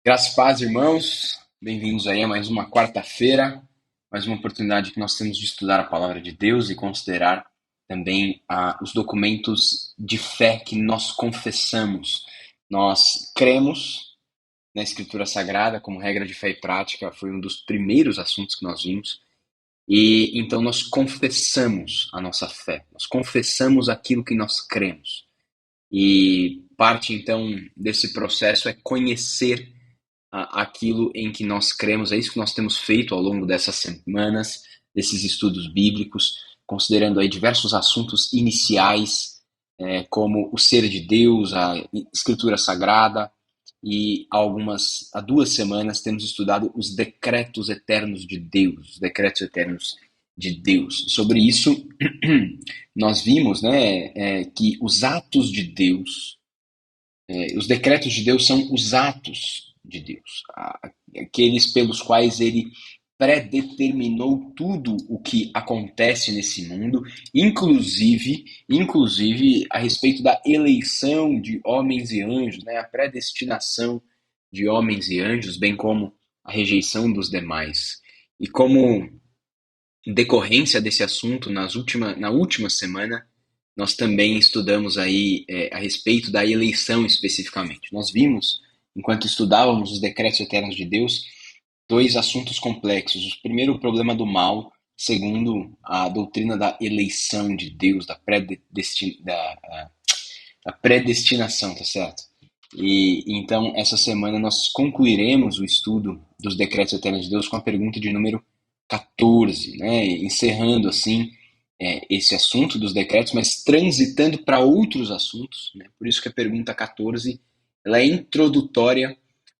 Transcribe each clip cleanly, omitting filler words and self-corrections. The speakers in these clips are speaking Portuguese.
Graças e paz, irmãos. Bem-vindos aí a mais uma quarta-feira, mais uma oportunidade que nós temos de estudar a palavra de Deus e considerar também os documentos de fé que nós confessamos. Nós cremos na Escritura Sagrada como regra de fé e prática, foi um dos primeiros assuntos que nós vimos. E então nós confessamos a nossa fé, nós confessamos aquilo que nós cremos. E parte então desse processo é conhecer aquilo em que nós cremos. É isso que nós temos feito ao longo dessas semanas, desses estudos bíblicos, considerando aí diversos assuntos iniciais, como o ser de Deus, a Escritura Sagrada, e há 2 semanas temos estudado os decretos eternos de Deus, os decretos eternos de Deus. Sobre isso, nós vimos, que os atos de Deus, os decretos de Deus são os atos de Deus, aqueles pelos quais ele predeterminou tudo o que acontece nesse mundo, inclusive a respeito da eleição de homens e anjos, né? A predestinação de homens e anjos, bem como a rejeição dos demais. E como decorrência desse assunto, na última semana, nós também estudamos aí a respeito da eleição especificamente. Nós vimos, enquanto estudávamos os decretos eternos de Deus, dois assuntos complexos. O primeiro, o problema do mal. Segundo, a doutrina da eleição de Deus, da predestinação, tá certo? E então, essa semana, nós concluiremos o estudo dos decretos eternos de Deus com a pergunta de número 14, né? Encerrando assim esse assunto dos decretos, mas transitando para outros assuntos, né? Por isso que a pergunta 14 ela é introdutória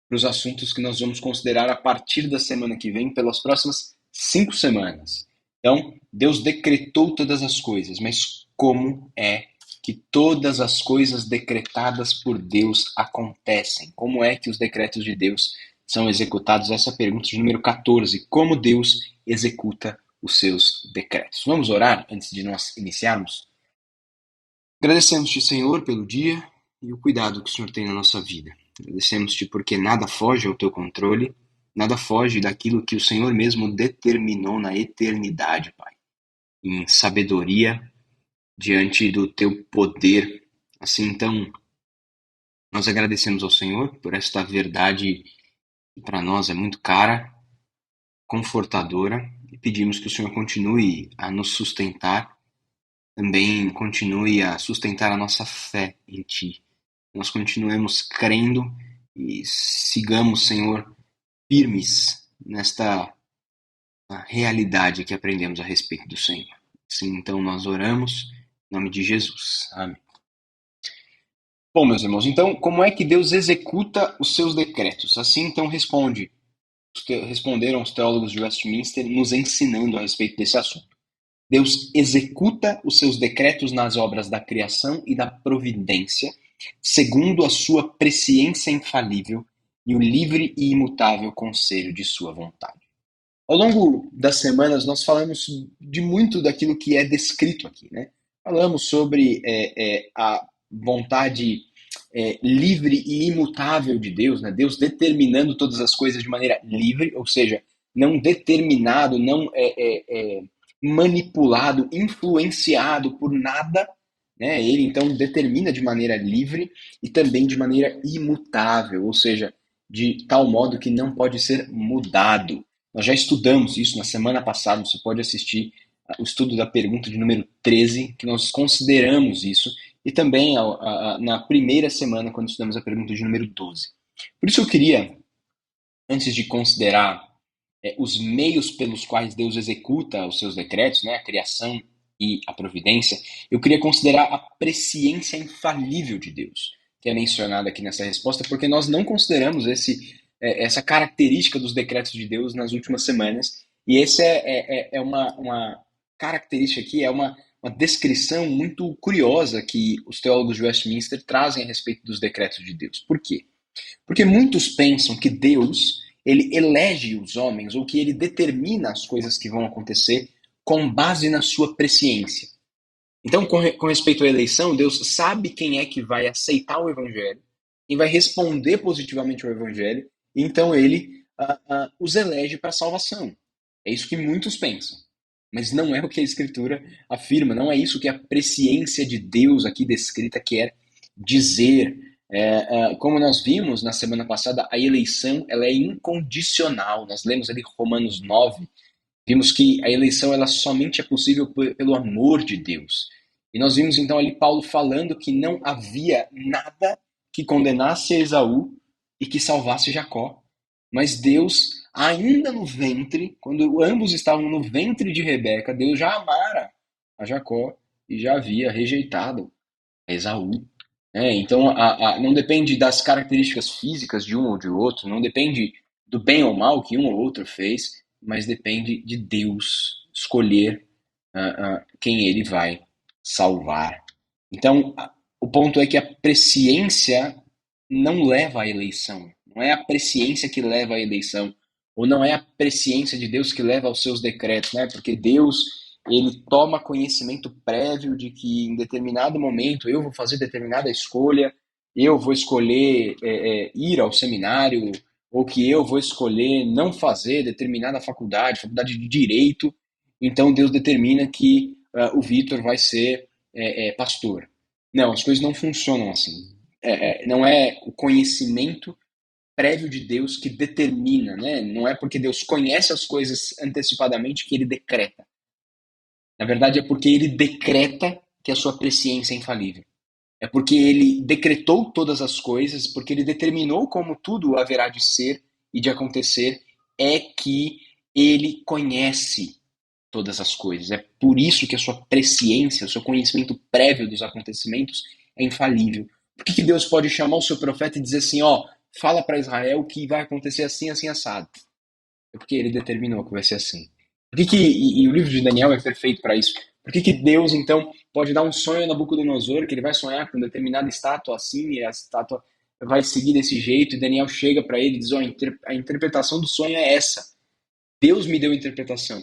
para os assuntos que nós vamos considerar a partir da semana que vem, pelas próximas 5 semanas. Então, Deus decretou todas as coisas, mas como é que todas as coisas decretadas por Deus acontecem? Como é que os decretos de Deus são executados? Essa é a pergunta de número 14. Como Deus executa os seus decretos? Vamos orar antes de nós iniciarmos? Agradecemos-te, Senhor, pelo dia e o cuidado que o Senhor tem na nossa vida. Agradecemos-te porque nada foge ao teu controle, nada foge daquilo que o Senhor mesmo determinou na eternidade, Pai. Em sabedoria, diante do teu poder. Assim, então, nós agradecemos ao Senhor por esta verdade que para nós é muito cara, confortadora, e pedimos que o Senhor continue a nos sustentar, também continue a sustentar a nossa fé em Ti. Nós continuemos crendo e sigamos, Senhor, firmes nesta realidade que aprendemos a respeito do Senhor. Assim, então, nós oramos em nome de Jesus. Amém. Bom, meus irmãos, então, como é que Deus executa os seus decretos? Assim, então, responderam os teólogos de Westminster, nos ensinando a respeito desse assunto. Deus executa os seus decretos nas obras da criação e da providência, segundo a sua presciência infalível e o livre e imutável conselho de sua vontade. Ao longo das semanas, nós falamos de muito daquilo que é descrito aqui, né? Falamos sobre a vontade livre e imutável de Deus, né? Deus determinando todas as coisas de maneira livre, ou seja, não determinado, não manipulado, influenciado por nada, né? Ele então determina de maneira livre e também de maneira imutável, ou seja, de tal modo que não pode ser mudado. Nós já estudamos isso na semana passada, você pode assistir o estudo da pergunta de número 13, que nós consideramos isso, e também na primeira semana, quando estudamos a pergunta de número 12. Por isso eu queria, antes de considerar os meios pelos quais Deus executa os seus decretos, né, a criação e a providência, eu queria considerar a presciência infalível de Deus, que é mencionada aqui nessa resposta, porque nós não consideramos essa característica dos decretos de Deus nas últimas semanas, e essa é uma característica aqui, é uma descrição muito curiosa que os teólogos de Westminster trazem a respeito dos decretos de Deus. Por quê? Porque muitos pensam que Deus ele elege os homens ou que ele determina as coisas que vão acontecer com base na sua presciência. Então, com respeito à eleição, Deus sabe quem é que vai aceitar o evangelho, quem vai responder positivamente ao evangelho então ele os elege para a salvação. É isso que muitos pensam. Mas não é o que a Escritura afirma, não é isso que a presciência de Deus aqui descrita quer dizer. Como nós vimos na semana passada, a eleição ela é incondicional. Nós lemos ali Romanos 9, vimos que a eleição ela somente é possível pelo amor de Deus. E nós vimos então ali Paulo falando que não havia nada que condenasse Esaú e que salvasse Jacó. Mas Deus, ainda no ventre, quando ambos estavam no ventre de Rebeca, Deus já amara a Jacó e já havia rejeitado a Esaú. Então, não depende das características físicas de um ou de outro, não depende do bem ou mal que um ou outro fez, mas depende de Deus escolher quem ele vai salvar. Então, o ponto é que a presciência não leva à eleição. Não é a presciência que leva à eleição. Ou não é a presciência de Deus que leva aos seus decretos, né? Porque Deus, ele toma conhecimento prévio de que em determinado momento eu vou fazer determinada escolha, eu vou escolher ir ao seminário, ou que eu vou escolher não fazer determinada faculdade de direito. Então Deus determina que o Vitor vai ser pastor. Não, as coisas não funcionam assim. Não é o conhecimento prévio de Deus que determina, né? Não é porque Deus conhece as coisas antecipadamente que ele decreta. Na verdade, é porque ele decreta que a sua presciência é infalível. É porque ele decretou todas as coisas, porque ele determinou como tudo haverá de ser e de acontecer, é que ele conhece todas as coisas. É por isso que a sua presciência, o seu conhecimento prévio dos acontecimentos é infalível. Por que Deus pode chamar o seu profeta e dizer assim, ó, fala para Israel que vai acontecer assim, assim, assado? É porque ele determinou que vai ser assim. E o livro de Daniel é perfeito para isso. Por que Deus, então, pode dar um sonho a Nabucodonosor, que ele vai sonhar com determinada estátua assim, e a estátua vai seguir desse jeito, e Daniel chega para ele e diz, ó, a interpretação do sonho é essa. Deus me deu a interpretação.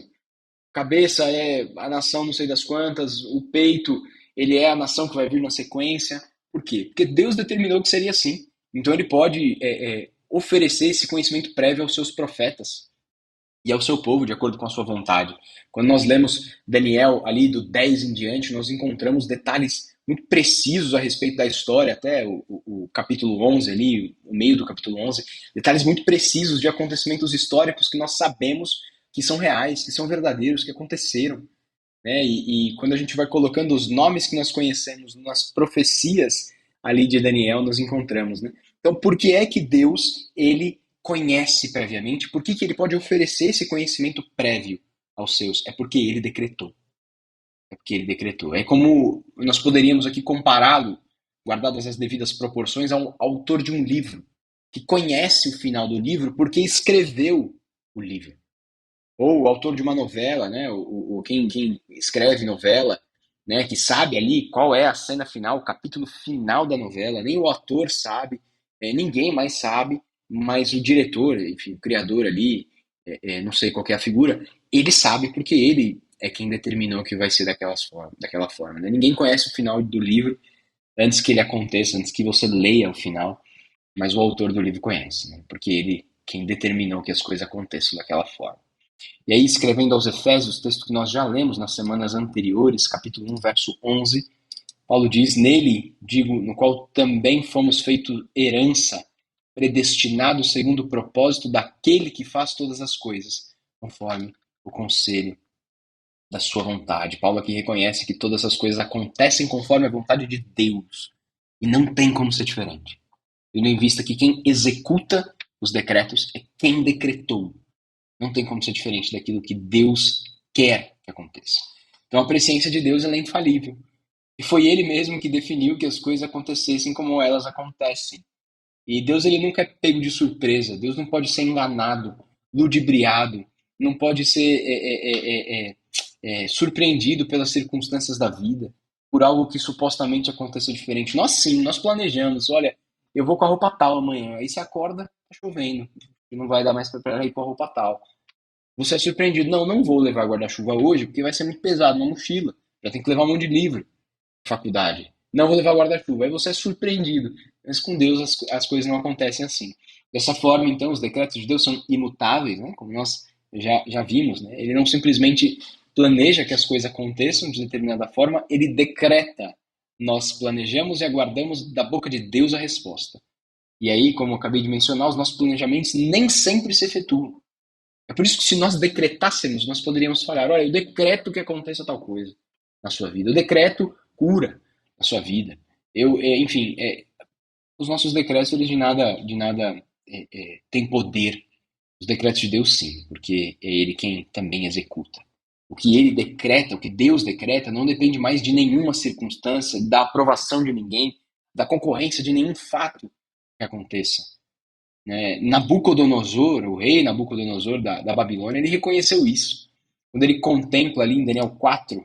Cabeça é a nação não sei das quantas, o peito, ele é a nação que vai vir na sequência. Por quê? Porque Deus determinou que seria assim. Então ele pode oferecer esse conhecimento prévio aos seus profetas e ao seu povo, de acordo com a sua vontade. Quando nós lemos Daniel ali do 10 em diante, nós encontramos detalhes muito precisos a respeito da história, até o capítulo 11 ali, o meio do capítulo 11, detalhes muito precisos de acontecimentos históricos que nós sabemos que são reais, que são verdadeiros, que aconteceram. Né? E quando a gente vai colocando os nomes que nós conhecemos nas profecias ali de Daniel, nós encontramos. Né? Então, por que é que Deus, ele conhece previamente? Por que ele pode oferecer esse conhecimento prévio aos seus? É porque ele decretou. É porque ele decretou. É como nós poderíamos aqui compará-lo, guardadas as devidas proporções, ao autor de um livro, que conhece o final do livro porque escreveu o livro. Ou o autor de uma novela, né? Quem escreve novela, né? Que sabe ali qual é a cena final, o capítulo final da novela. Nem o ator sabe, ninguém mais sabe, mas o diretor, enfim, o criador ali, não sei qual que é a figura, ele sabe porque ele é quem determinou que vai ser daquela forma. Né? Ninguém conhece o final do livro antes que ele aconteça, antes que você leia o final, mas o autor do livro conhece, né? Porque ele quem determinou que as coisas aconteçam daquela forma. E aí, escrevendo aos Efésios, texto que nós já lemos nas semanas anteriores, capítulo 1, verso 11, Paulo diz, nele, digo, no qual também fomos feitos herança, predestinados segundo o propósito daquele que faz todas as coisas, conforme o conselho da sua vontade. Paulo aqui reconhece que todas as coisas acontecem conforme a vontade de Deus, e não tem como ser diferente. Tendo em vista que quem executa os decretos é quem decretou. Não tem como ser diferente daquilo que Deus quer que aconteça. Então a presciência de Deus ela é infalível. E foi ele mesmo que definiu que as coisas acontecessem como elas acontecem. E Deus ele nunca é pego de surpresa. Deus não pode ser enganado, ludibriado, não pode ser surpreendido pelas circunstâncias da vida, por algo que supostamente aconteceu diferente. Nós sim, nós planejamos. Olha, eu vou com a roupa tal amanhã. Aí você acorda, tá chovendo. E não vai dar mais para ir com a roupa tal. Você é surpreendido. Não, não vou levar guarda-chuva hoje, porque vai ser muito pesado na mochila. Já tem que levar um monte de livro pra faculdade. Não vou levar guarda-chuva. Aí você é surpreendido. Mas com Deus as coisas não acontecem assim. Dessa forma, então, os decretos de Deus são imutáveis, né? Como nós já vimos, né? Ele não simplesmente planeja que as coisas aconteçam de determinada forma, ele decreta. Nós planejamos e aguardamos da boca de Deus a resposta. E aí, como eu acabei de mencionar, os nossos planejamentos nem sempre se efetuam. É por isso que se nós decretássemos, nós poderíamos falar, olha, eu decreto que aconteça tal coisa na sua vida. Eu decreto cura na sua vida. Enfim, os nossos decretos, eles de nada têm poder. Os decretos de Deus, sim, porque é Ele quem também executa. O que Ele decreta, o que Deus decreta, não depende mais de nenhuma circunstância, da aprovação de ninguém, da concorrência de nenhum fato que aconteça. Né? Nabucodonosor, o rei Nabucodonosor da Babilônia, ele reconheceu isso. Quando ele contempla ali em Daniel 4,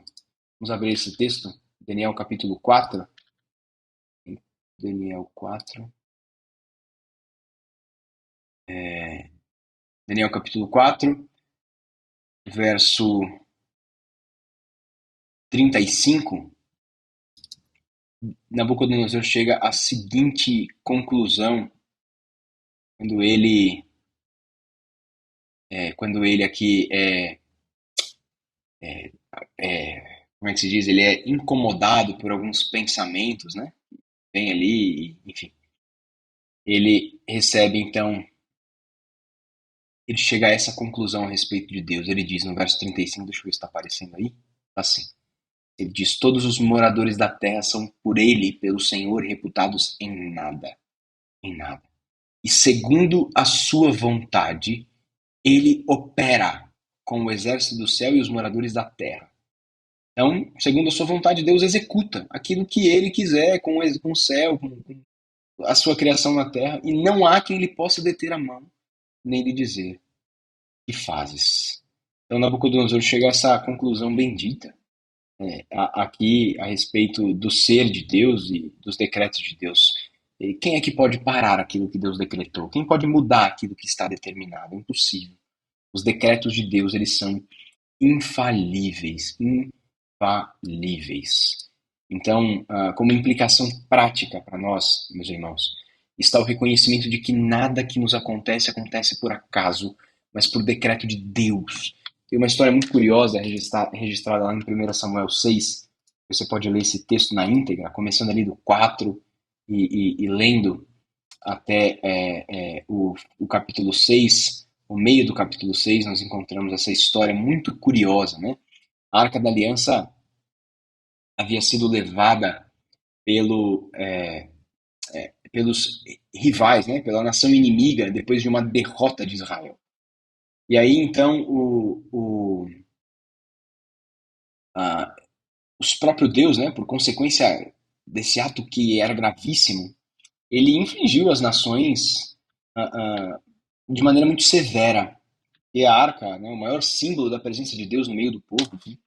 vamos abrir esse texto, Daniel capítulo 4, Daniel 4, Daniel capítulo 4, verso 35, Nabucodonosor chega à seguinte conclusão quando ele aqui como é que se diz? Ele é incomodado por alguns pensamentos, né? Vem ali, enfim. Ele recebe, então, ele chega a essa conclusão a respeito de Deus. Ele diz no verso 35, deixa eu ver se está aparecendo aí, assim. Ele diz, todos os moradores da terra são por ele, pelo Senhor, reputados em nada. Em nada. E segundo a sua vontade, ele opera com o exército do céu e os moradores da terra. Então, segundo a sua vontade, Deus executa aquilo que ele quiser com o céu, com a sua criação na terra, e não há quem lhe possa deter a mão, nem lhe dizer, que fazes? Então, Nabucodonosor chega a essa conclusão bendita, aqui a respeito do ser de Deus e dos decretos de Deus. E quem é que pode parar aquilo que Deus decretou? Quem pode mudar aquilo que está determinado? É impossível. Os decretos de Deus, eles são infalíveis, infalíveis. Então, como implicação prática para nós, meus irmãos, está o reconhecimento de que nada que nos acontece acontece por acaso, mas por decreto de Deus. Tem uma história muito curiosa registrada lá em 1 Samuel 6. Você pode ler esse texto na íntegra, começando ali do 4 e lendo até o capítulo 6. No meio do capítulo 6, nós encontramos essa história muito curiosa, né? A Arca da Aliança havia sido levada pelos rivais, né? Pela nação inimiga, depois de uma derrota de Israel. E aí, então, os próprios Deus, né, por consequência desse ato que era gravíssimo, ele infligiu às nações de maneira muito severa. E a arca, né, o maior símbolo da presença de Deus no meio do povo. Né?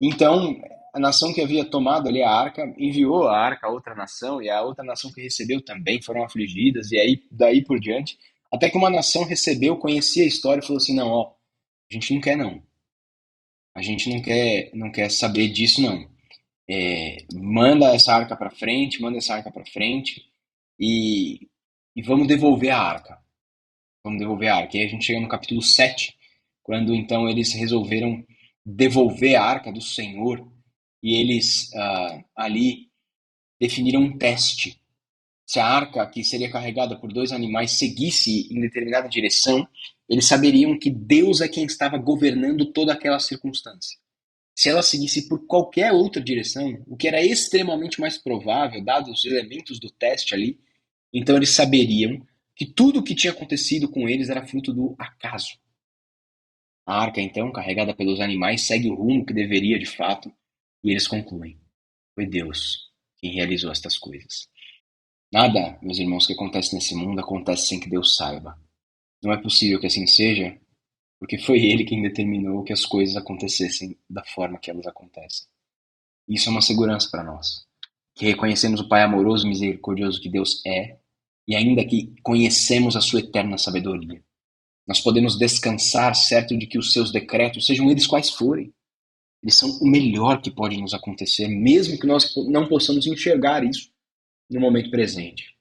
Então, a nação que havia tomado ali a arca enviou a arca a outra nação, e a outra nação que recebeu também foram afligidas, e aí daí por diante, até que uma nação recebeu, conhecia a história e falou assim, não, ó, a gente não quer não. A gente não quer saber disso não. Manda essa arca para frente, manda essa arca para frente e, e vamos devolver a arca. Vamos devolver a arca. E aí a gente chega no capítulo 7, quando então eles resolveram devolver a arca do Senhor e eles ali definiram um teste. Se a arca que seria carregada por dois animais seguisse em determinada direção, eles saberiam que Deus é quem estava governando toda aquela circunstância. Se ela seguisse por qualquer outra direção, o que era extremamente mais provável, dados os elementos do teste ali, então eles saberiam que tudo o que tinha acontecido com eles era fruto do acaso. A arca, então, carregada pelos animais, segue o rumo que deveria de fato, e eles concluem: foi Deus quem realizou estas coisas. Nada, meus irmãos, que acontece nesse mundo acontece sem que Deus saiba. Não é possível que assim seja, porque foi Ele quem determinou que as coisas acontecessem da forma que elas acontecem. Isso é uma segurança para nós, que reconhecemos o Pai amoroso e misericordioso que Deus é, e ainda que conhecemos a sua eterna sabedoria. Nós podemos descansar certo de que os seus decretos, sejam eles quais forem, eles são o melhor que pode nos acontecer, mesmo que nós não possamos enxergar isso no momento presente.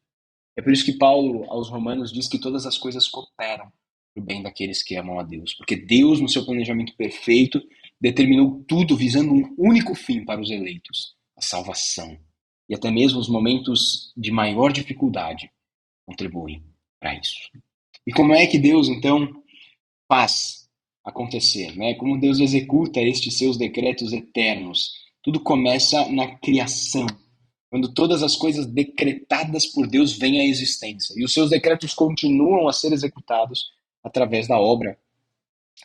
É por isso que Paulo, aos Romanos, diz que todas as coisas cooperam para o bem daqueles que amam a Deus. Porque Deus, no seu planejamento perfeito, determinou tudo visando um único fim para os eleitos: a salvação. E até mesmo os momentos de maior dificuldade contribuem para isso. E como é que Deus, então, faz acontecer, né? Como Deus executa estes seus decretos eternos? Tudo começa na criação, quando todas as coisas decretadas por Deus vêm à existência. E os seus decretos continuam a ser executados através da obra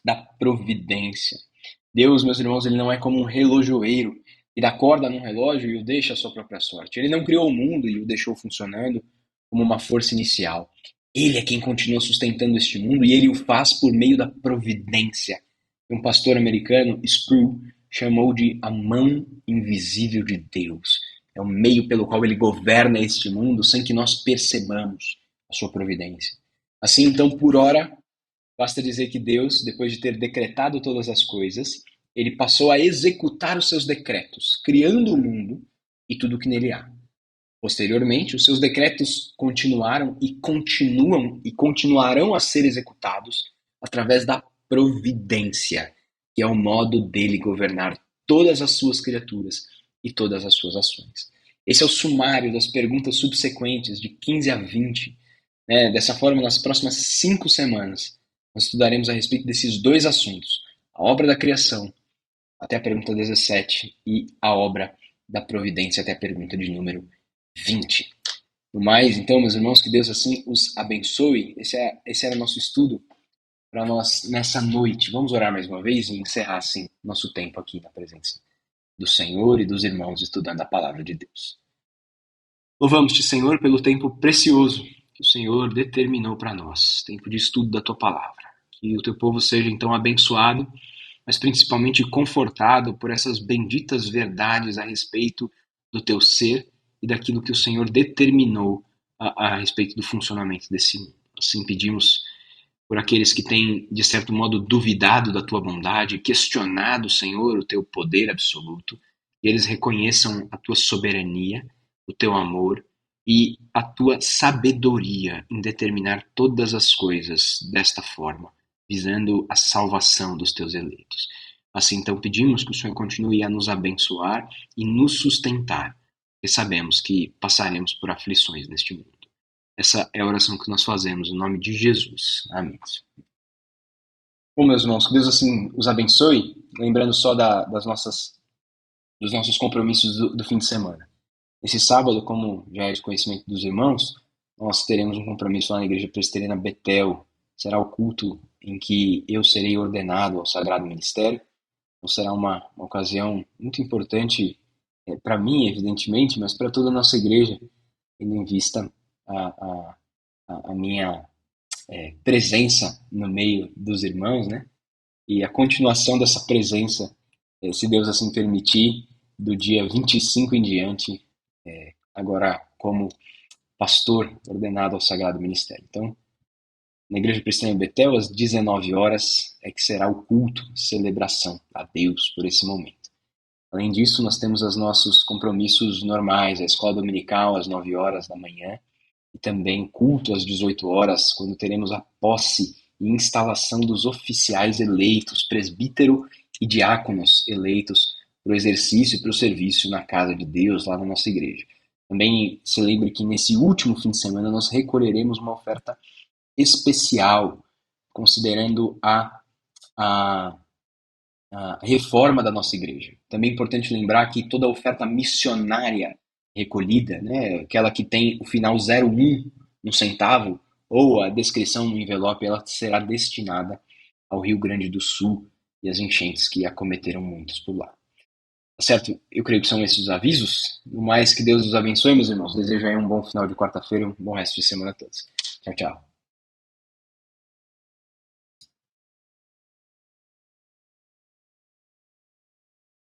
da providência. Deus, meus irmãos, ele não é como um relojoeiro que dá corda num relógio e o deixa à sua própria sorte. Ele não criou o mundo e o deixou funcionando como uma força inicial. Ele é quem continua sustentando este mundo e ele o faz por meio da providência. Um pastor americano, Sproul, chamou de a mão invisível de Deus. É o meio pelo qual ele governa este mundo sem que nós percebamos a sua providência. Assim, então, por ora, basta dizer que Deus, depois de ter decretado todas as coisas, ele passou a executar os seus decretos, criando o mundo e tudo o que nele há. Posteriormente, os seus decretos continuaram e continuam e continuarão a ser executados através da providência, que é o modo dele governar todas as suas criaturas e todas as suas ações. Esse é o sumário das perguntas subsequentes, de 15 a 20. Né? Dessa forma, nas próximas 5 semanas, nós estudaremos a respeito desses dois assuntos: a obra da criação, até a pergunta 17, e a obra da providência, até a pergunta de número 20. No mais, então, meus irmãos, que Deus assim os abençoe. Esse era o nosso estudo para nós nessa noite. Vamos orar mais uma vez e encerrar assim nosso tempo aqui na presença do Senhor e dos irmãos estudando a palavra de Deus. Louvamos-te, Senhor, pelo tempo precioso que o Senhor determinou para nós, tempo de estudo da tua palavra. Que o teu povo seja então abençoado, mas principalmente confortado por essas benditas verdades a respeito do teu ser e daquilo que o Senhor determinou a respeito do funcionamento desse mundo. Assim pedimos por aqueles que têm, de certo modo, duvidado da tua bondade, questionado, Senhor, o teu poder absoluto, e eles reconheçam a tua soberania, o teu amor e a tua sabedoria em determinar todas as coisas desta forma, visando a salvação dos teus eleitos. Assim, então, pedimos que o Senhor continue a nos abençoar e nos sustentar, porque sabemos que passaremos por aflições neste mundo. Essa é a oração que nós fazemos em nome de Jesus. Amém. Bom, meus irmãos, que Deus assim os abençoe. Lembrando só dos nossos compromissos do fim de semana. Esse sábado, como já é de conhecimento dos irmãos, nós teremos um compromisso lá na Igreja Presbiteriana Betel. Será o culto em que eu serei ordenado ao Sagrado Ministério. Então será uma ocasião muito importante para mim, evidentemente, mas para toda a nossa igreja, tendo em vista a, a minha presença no meio dos irmãos, né? E a continuação dessa presença, se Deus assim permitir, do dia 25 em diante, agora como pastor ordenado ao Sagrado Ministério. Então, na Igreja Presbiteriana Betel, às 19 horas, é que será o culto, celebração a Deus por esse momento. Além disso, nós temos os nossos compromissos normais, a escola dominical às 9 horas da manhã, e também culto às 18 horas, quando teremos a posse e instalação dos oficiais eleitos, presbítero e diáconos eleitos para o exercício e para o serviço na casa de Deus, lá na nossa igreja. Também se lembre que nesse último fim de semana nós recolheremos uma oferta especial, considerando a reforma da nossa igreja. Também é importante lembrar que toda a oferta missionária recolhida, né, aquela que tem o final 01 no centavo, ou a descrição no envelope, ela será destinada ao Rio Grande do Sul e às enchentes que acometeram muitos por lá. Tá certo? Eu creio que são esses os avisos. No mais, que Deus os abençoe, meus irmãos. Desejo aí um bom final de quarta-feira e um bom resto de semana a todos. Tchau, tchau.